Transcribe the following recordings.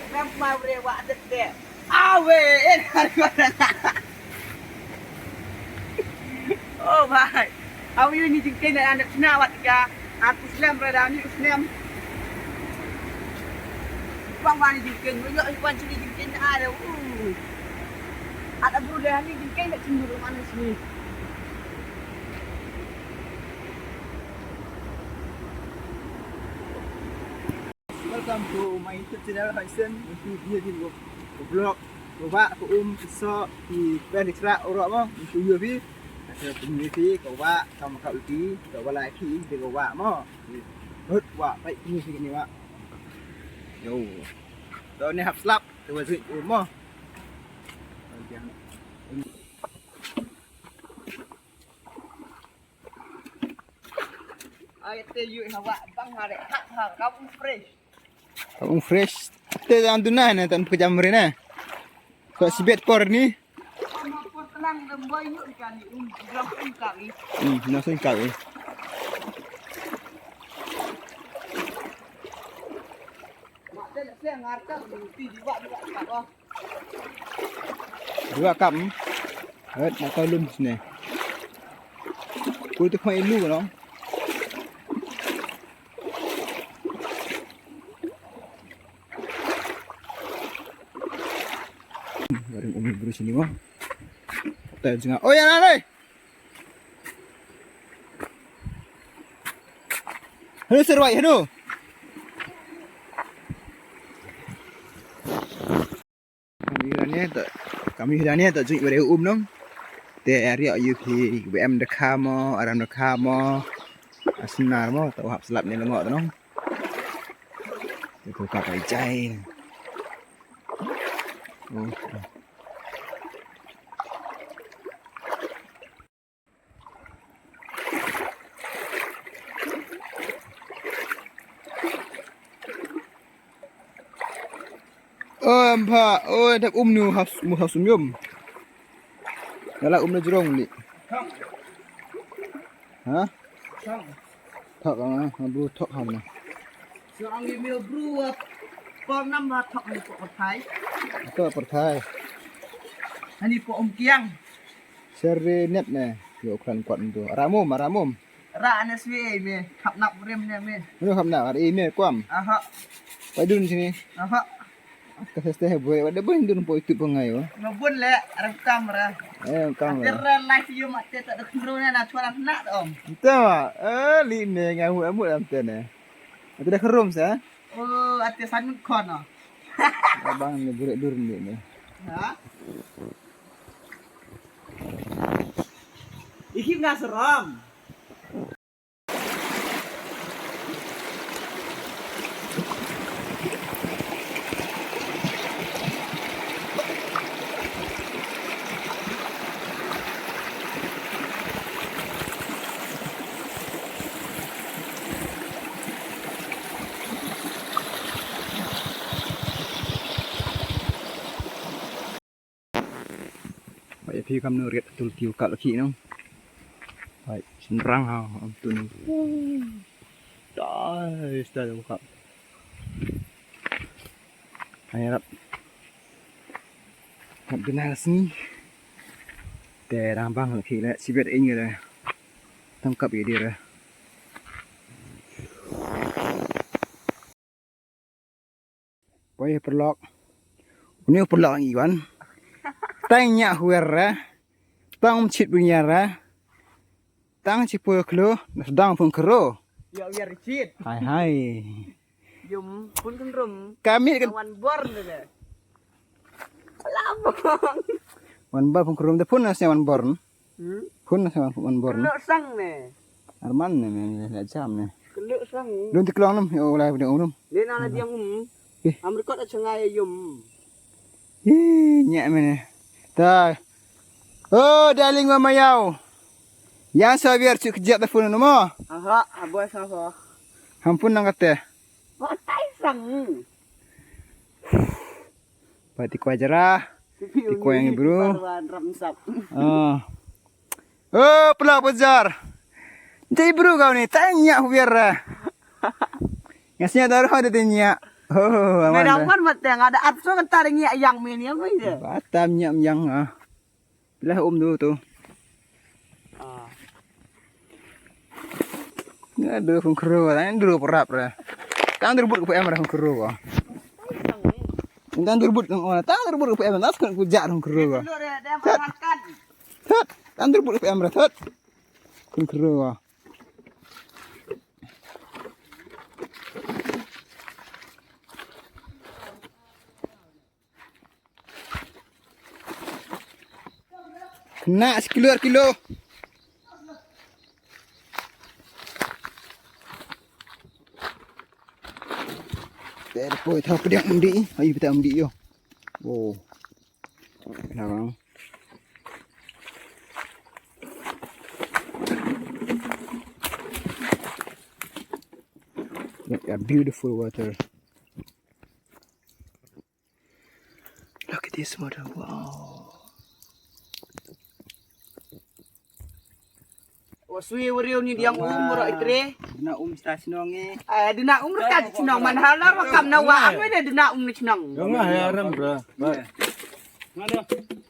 Ramai berewak dedek. Awe, oh baik. Awe ini jengking dan anak senawat tiga. Aku Islam berada ni Islam. Bang mana jengking, banyak ikan cili jengking ada. Ada berudah ni jengking tak cemburu mana sini. Welcome to my YouTube channel Haisen. Untuk dia di vlog bawa aku besok di Venezuela orang mo untuk UV. Ada community kau bawa sama kau UV, kau bawa lagi dia kau bawa mo. Hot bawa baik ni sini bawa. Yo. Dah ni hap slap tu buat mo. I tell you hawa bang hari hak kau fresh. Abang fresh. Kita jangan tunai na tan pejam merena. Kau sibet por ni. Apa tenang dan banyak ikan ni berapa kali. Langsung kau. Mak saya ngartak mesti dibuat apa. Dua kap. Nak kau lun sini. Kau tu kau ilu kan? Garing umi bro sini mo. Tayo nga. Oh yan nanay. Hello sir White, hello. Kami hiranya tak jumpa pada nong. Te area UP BM dekha mo, aram dekha mo. Asnar mo, tak hap selap ni lengok tu nong. Itu kapai jai. Oh. Oh empat, oh dah nu has sumyum. Dalam na jerong ni. Ha? Thok ah, bro thok ham na. Seorang email bro pernah matok ni pok Thai. Itu perthai. Ini pok Kiang. Seri net ne. Yo kran kuat tu. Ramum. Ra NSW me khap nak rem ne me. Mana ham nak hari ini kuam. Aha. Paidun sini. Aha. Kasih boleh ada pun dun po itu pengai yo. Ngabun le rekam ra. Kang. Kira live you mak tak ada kerunya nak cuaran nak om. Entah. Li ne ngamu amut am tene. Ada dah kerum sa. Oh, ati sanut kono. Abang ni budak dur ni. Ha? Iki nggak seram. Vậy thì cầm nửa tụt tiêu cả laki nó. Vậy, xin răng hào tụi nó. Trời, trời đâu không. Hay lắm. Cầm cái này là sini. Để đang băng laki lại, chỉ biết anh người này. Thăm cặp ý đi rồi. Quay perlok. Ini perlok iwan. Tanya huera, tang cip bunyara, tang cipu klo, sedang pun kero. Ya biar cit. Hai. Jum pun kenrum. Kami kan Wan born deh. Labang. wan bar pun kero, tapi pun nasi wan born. Pun nasi wan born. Keluk sang ne. Arman ni, ni jam ni. Keluk sang. Lun tiklong nam, yo lai punya umum. Dia nak dia Amerika tak cengai yum. Nyak mana? Dah. Oh, darling mama yau. Yang saya biar cuk kejap telefon nama. Aha, aboy sama. Hampun nang kata. Matai sang. Berarti kau ajarah. Kau yang ni bro. Oh, pelak bazar. Jadi bro kau ni tanya biar. Ngasihnya taruh ada tanya. Oh, aman. Medang kan mateng ada atso kan taring yang mini apa itu. Batam nyam ah. Bila dulu tuh. Ya dulu pun kero, ini dulu perap lah. Tang terbut ke PM dah kero ah. Tang terbut orang, tang terbut ke PM, tas kan kujak dong kero ah. Dulu dia makan. Tat, tang terbut ke PM dah tat. Kun kero ah. Kena sekilo. Terpoi tahu pedang undi, ayo kita undi yo. Oh. Kenapa? Look at beautiful water. Look at this water. Wow. Wasui wariu ni diang umur itre. Na stasi nonge. Dina umur kan cenong manhala makam na wa ame de dina umur cenong. Enggak haram bro. Mana?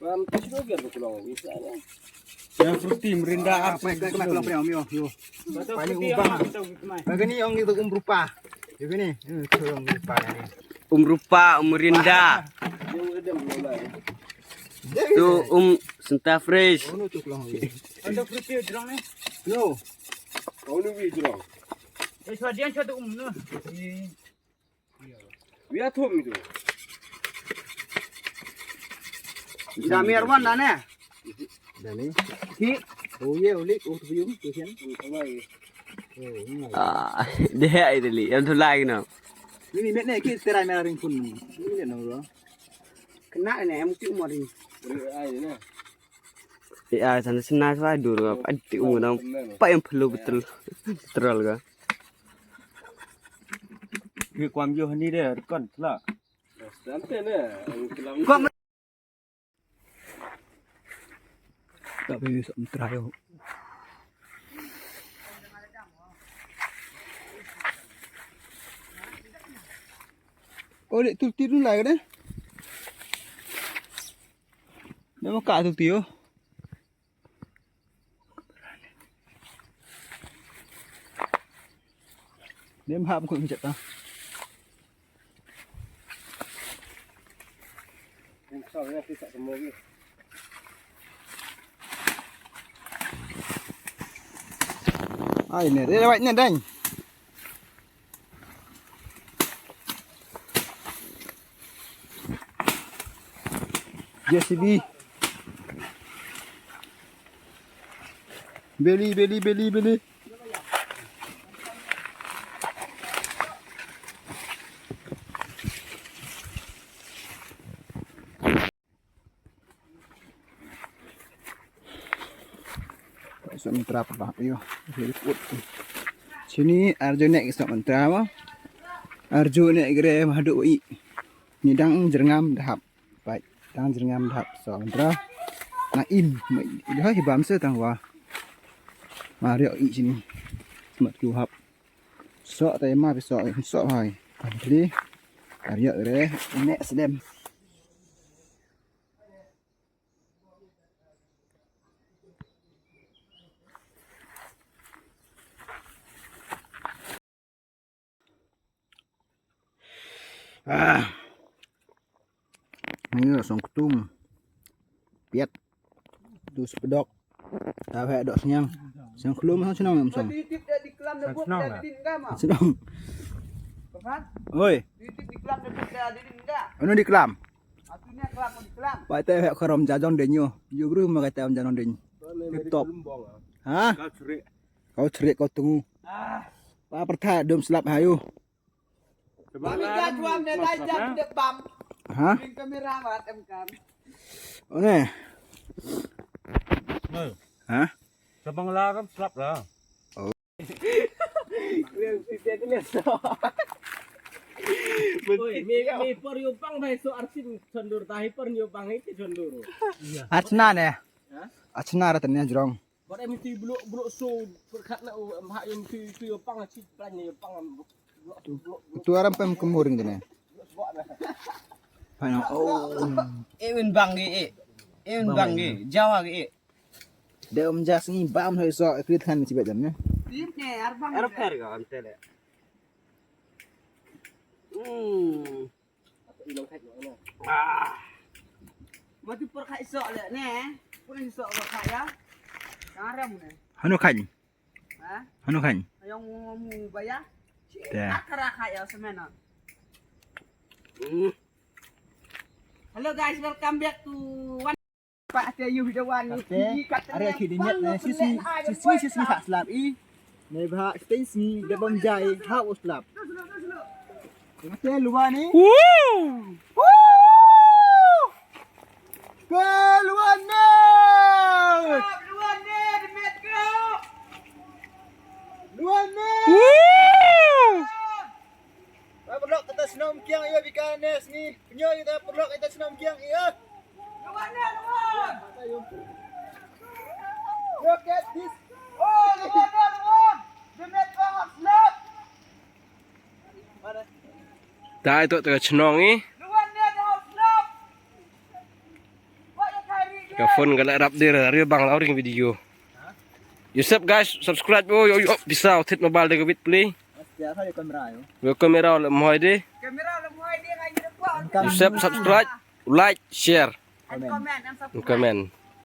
Ram tas do biar pulang bisa. Yang fruity merinda Apa yang kena pulang pulang yo. Paling ubah. Bagani yang itu rupa. Yo gini, itu yang rupa ni. Rupa Rinda. Tu senta fresh. Oh, tu pulang. Ada fruity jerang ni. Yo. Kau ni wi jerang. Dia cuat no. Biar thom itu. Ida merwan na ne. Dani. Hi. Oh ye, ulik, tu bium, tu sian. Dia itu li. Yang tu lagi no. Ini met ni kita terai merah ring pun. Ini no bro. Kena ne mesti umur ni. Ai ni. Ya, sana senang saya dulu. Adik umur apa yang perlu betul betul kan? คือความโยฮันนี่ได้ก่อนละนั่นแต่เนี่ย Kok Tak boleh sementara yo. Oh, dek tu tiru lah kan? Dia mau kat tu tio. Dia mahap kau macam tu. Soalnya tidak semua ni. Ah, ini dia lewatnya dan. JCB. Beli. Sementara apa yo? Sini Arjo nek sementara apa? Arjo nek gere mahaduk i. Nidang jerngam dahap. Baik, dang jerngam dahap sementara. Naim, dah hibam se tang wa. Mario i sini. Semat kuhap. Sok tema besok sok hai. Jadi Arjo gere nek sedem. Ini langsung ketum. Piat. Tu sepedok. Tahu dok senyang. Senyang kelum macam senang macam. titip dia di kelam dia buat dia di dindam. Senang. Kan? Oi, Titip di kelam dia buat dia di dindam. anu di kelam. Atunya kelam di kelam. Pak teh hak karom jajon denyo. Yo guru mau kata jajon den. Top. Hah? Kau cerik kau tunggu. Pak pertha dom selap hayu. Kami dah cuam dia tajam dia bam. Hah? Ring kamera mat emkan. Oh ne. Hah? Sabang lah kan selap lah. Yang titip dia so. Mi por yupang bai so arsin sondur tahi por yupang itu sondur. Acna ne. Acna ratnya jrong. Bada mesti blok so berkat nak mak yang tu yupang aci plan yupang blok. Tu aram pem kemuring dene. phải nó ô Ewen bang ge. Ewen bang ge. Jawa ge. để ông ra sinh bám hơi sợ cái thân chỉ vậy nhá Tip ne arbang. Aerofair ka ante le. Mati per khai sok le ne. Pun sok per khai ya. Karam ne. hắn nó khảnh Ha? hắn nó khảnh Yang mu bayar. Dah. Akara khai ya semena. Hello guys, welcome back to one. Pak Teyu video one ni. Ada kidinnya sisi tak selap i này bà Stacy đã bom dài hao selap cái luar ni ke luar ni Luan ne, demet kau. luar ni Perlok kata senam kiang ia bikanes ni punya kita perlok kata senam kiang ia Luan ne, luan. look at this Oh, luan ne, luan. Demet kau slap. Dah itu tengah cenong ni. Luan ne dah slap. Pak yang cari dia. Ke phone galak rap dia dari bang lauring video. Yusuf guys, subscribe yo yo bisa tit mobile dengan bit play. ya phải kamera yo Yo kamera le mohoi de. Kamera dah mulai dia ngaji depan. Yusuf subscribe, like, share, And comment and subscribe. comment.